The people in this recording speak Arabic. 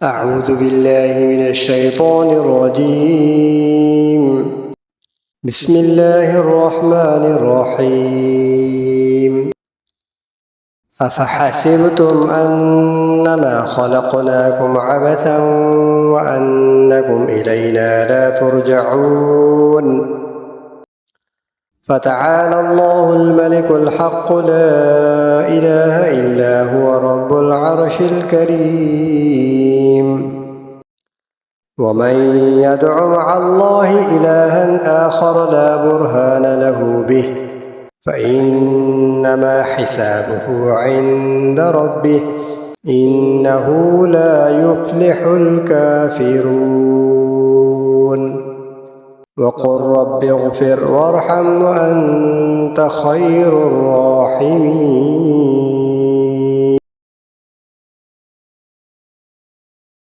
أعوذ بالله من الشيطان الرجيم. بسم الله الرحمن الرحيم. أفحسبتم أنما خلقناكم عبثا وأنكم إلينا لا ترجعون فتعالى الله الملك الحق لا إله إلا هو رب العرش الكريم. ومن يدع مع الله إلها آخر لا برهان له به فإنما حسابه عند ربه إنه لا يفلح الكافرون. وقل رب اغفر وارحم وأنت خير الراحمين.